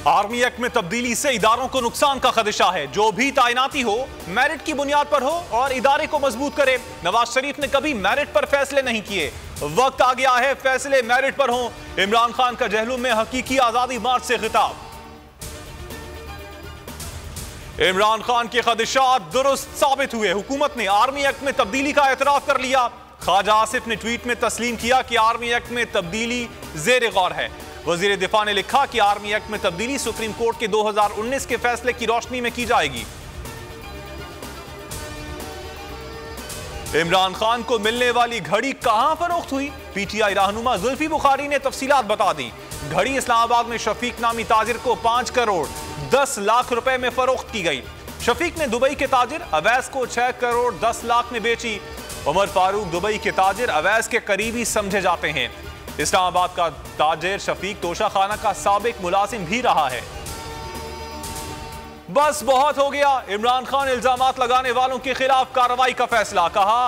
Army act में तब्दीली से इदारों को नुकसान का खदशा है। जो भी तैनाती हो मेरिट की बुनियाद पर हो और इदारे को मजबूत करे। नवाज शरीफ ने कभी मेरिट पर फैसले नहीं किए, वक्त आ गया है फैसले मेरिट पर हो। इमरान खान का जहलुम में हकीकी आजादी मार्च से खिताब। इमरान खान के खदशात दुरुस्त साबित हुए। हुकूमत ने आर्मी एक्ट में तब्दीली का एतराफ कर लिया। ख्वाजा आसिफ ने ट्वीट में तस्लीम किया कि आर्मी एक्ट में तब्दीली ज़ेर गौर है। वजीर दिफा ने लिखा कि आर्मी एक्ट में तब्दीली सुप्रीम कोर्ट के 2019 के फैसले की रोशनी में की जाएगी। इमरान खान को मिलने वाली घड़ी कहां फरोख्त हुई? पीटीआई रहनुमा जुल्फी बुखारी ने तफसीलात बता दी। घड़ी इस्लामाबाद में शफीक नामी ताजिर को 5 करोड़ 10 लाख रुपए में फरोख्त की गई। शफीक ने दुबई के ताजिर अवैस को 6 करोड़ 10 लाख में बेची। उमर फारूक दुबई के ताजिर अवैस के करीबी समझे जाते हैं। इस्लामाबाद का ताजिर शफीक तोशाखाना का साबिक मुलाजिम भी रहा है। बस बहुत हो गया। इमरान खान इल्जामात लगाने वालों के खिलाफ कार्रवाई का फैसला। कहा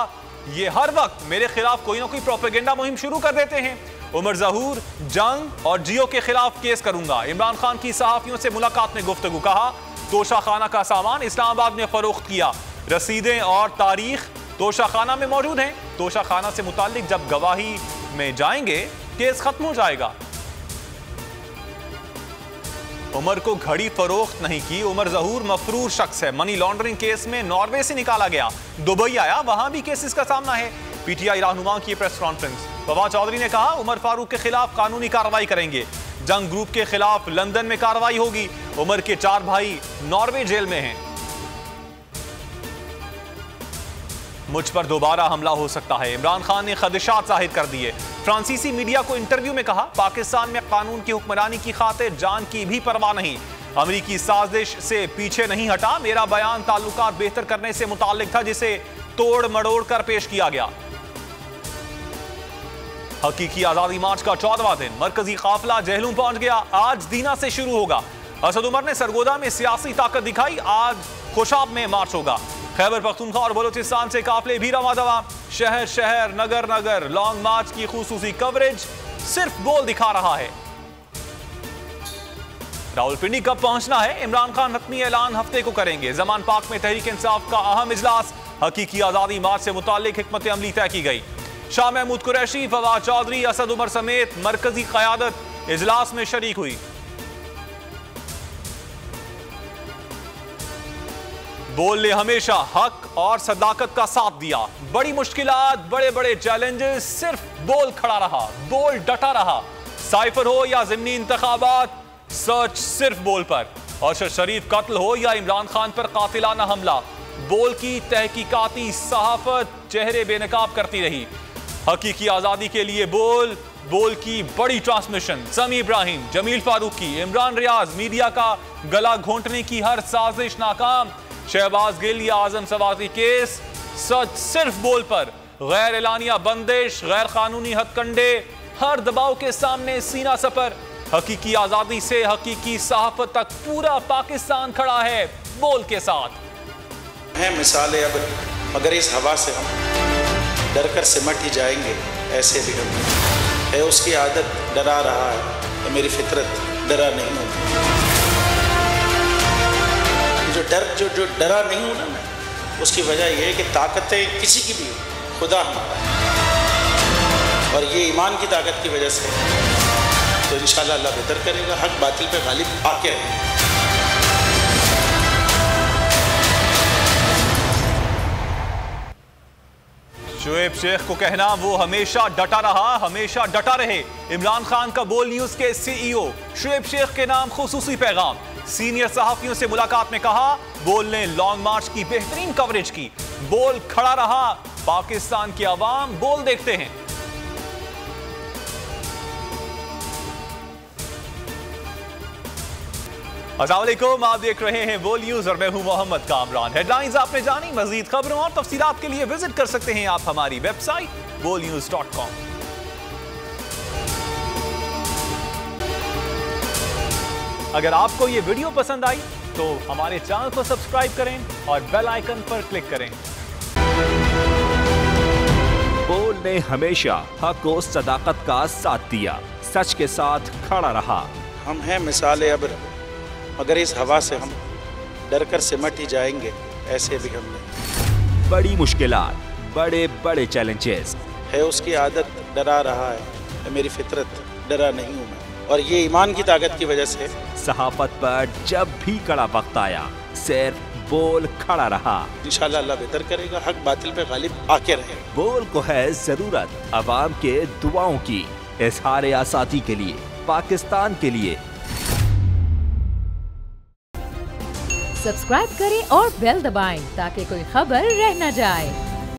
यह हर वक्त मेरे खिलाफ कोई ना कोई प्रोपेगेंडा मुहिम शुरू कर देते हैं। उमर जहूर, जंग और जियो के खिलाफ केस करूंगा। इमरान खान की सहाफियों से मुलाकात में गुफ्तगू। कहा तोशाखाना का सामान इस्लामाबाद में फरोख्त किया। रसीदें और तारीख तोशाखाना में मौजूद हैं। तोशाखाना से मुताल्लिक जब गवाही में जाएंगे केस खत्म हो जाएगा। उमर को घड़ी फरोख्त नहीं की। उमर जहूर मफरूर शख्स है। मनी लॉन्ड्रिंग केस में नॉर्वे से निकाला गया, दुबई आया, वहां भी केसेस का सामना है। पीटीआई रहनुमा की प्रेस कॉन्फ्रेंस। फवाद चौधरी ने कहा उमर फारूक के खिलाफ कानूनी कार्रवाई करेंगे। जंग ग्रुप के खिलाफ लंदन में कार्रवाई होगी। उमर के 4 भाई नॉर्वे जेल में हैं। मुझ पर दोबारा हमला हो सकता है। इमरान खान ने खदशात जाहिर कर दिए। फ्रांसीसी मीडिया को इंटरव्यू में कहा पाकिस्तान में कानून की हुक्मरानी की खातिर जान की भी परवाह नहीं। अमरीकी साजिश से पीछे नहीं हटा। मेरा बयान ताल्लुकात बेहतर करने से मुताल्लिक था जिसे तोड़ मड़ोड़ कर पेश किया गया। हकीकी आजादी मार्च का 14वां दिन। मरकजी काफिला जहलूम पहुंच गया। आज दीना से शुरू होगा। असद उमर ने सरगोदा में सियासी ताकत दिखाई। आज खुशाब में मार्च होगा। खैबर पख्तूनख्वा और बलोचिस्तान से काफिले भी रवा दवा। शहर शहर नगर नगर लॉन्ग मार्च की खुसूसी कवरेज सिर्फ बोल दिखा रहा है। रावलपिंडी कब पहुंचना है? इमरान खान हतमी ऐलान हफ्ते को करेंगे। जमान पाक में तहरीक इंसाफ का अहम इजलास। हकीकी आजादी मार्च से मुताल्लिक हिकमत अमली तय की गई। शाह महमूद कुरैशी, फवाद चौधरी, असद उमर समेत मरकजी क़यादत इजलास में शरीक हुई। बोल ने हमेशा हक और सदाकत का साथ दिया। बड़ी मुश्किलात, बड़े बड़े चैलेंजेस, सिर्फ बोल खड़ा रहा, बोल डटा रहा। साइफर हो या ज़िमनी इंतखाबात, सर्च सिर्फ बोल पर। और शरीफ कत्ल हो या इमरान खान पर कातिलाना हमला, बोल की तहकीकाती सहाफत चेहरे बेनकाब करती रही। हकीकी आज़ादी के लिए बोल, बोल की बड़ी ट्रांसमिशन। समी इब्राहिम, जमील फारूकी, इमरान रियाज, मीडिया का गला घोंटने की हर साजिश नाकाम। शहबाज गिल या आजम सवाती केस, सच सिर्फ बोल पर। गैर एलानिया बंदिश, गैर कानूनी हथकंडे, हर दबाव के सामने सीना सपर। हकीकी आजादी से हकीकी सहाफत तक पूरा पाकिस्तान खड़ा है बोल के साथ। है मिसालें अब, मगर इस हवा से हम डर कर सिमट ही जाएंगे। ऐसे भी हम है उसकी आदत डरा रहा है तो मेरी फितरत डरा नहीं होती। जो डरा नहीं हूं ना मैं, उसकी वजह यह है कि ताकतें किसी की भी हो, खुदा हमारा है। और ये ईमान की ताकत की वजह से तो इंशाल्लाह अल्लाह बेहतर करेगा। हक बातिल पे गालिब आके रहेगा। शुएब शेख को कहना वो हमेशा डटा रहा, हमेशा डटा रहे। इमरान खान का बोल न्यूज के सीईओ शुएब शेख के नाम खुसूसी पैगाम। सीनियर सहाफियों से मुलाकात में कहा बोल ने लॉन्ग मार्च की बेहतरीन कवरेज की। बोल खड़ा रहा। पाकिस्तान की आवाम बोल देखते हैं। अस्सलाम वालेकुम, आप देख रहे हैं बोल न्यूज और मैं हूं मोहम्मद कामरान। हेडलाइंस आपने जानी। मजीद खबरों और तफसीलात के लिए विजिट कर सकते हैं आप हमारी वेबसाइट bolnews.com। अगर आपको ये वीडियो पसंद आई तो हमारे चैनल को सब्सक्राइब करें और बेल आइकन पर क्लिक करें। बोल ने हमेशा हक और सदाकत का साथ दिया, सच के साथ खड़ा रहा। हम हैं मिसालें अब, मगर इस हवा से हम डर कर सिमट ही जाएंगे, ऐसे भी हम नहीं। बड़ी मुश्किलात, बड़े बड़े चैलेंजेस है उसकी आदत, डरा रहा है मेरी फितरत, डरा नहीं हूँ मैं, और ये ईमान की ताकत की वजह से। सहाफत पर जब भी कड़ा वक्त आया सिर्फ बोल खड़ा रहा। इंशाल्लाह अल्लाह बेहतर करेगा, हक बातिल पे गालिब आके रहेगा। बोल को है जरूरत अवाम के दुआओं की। इजहार आज़ादी के लिए, पाकिस्तान के लिए। सब्सक्राइब करें और बेल दबाएं ताकि कोई खबर रह न जाए।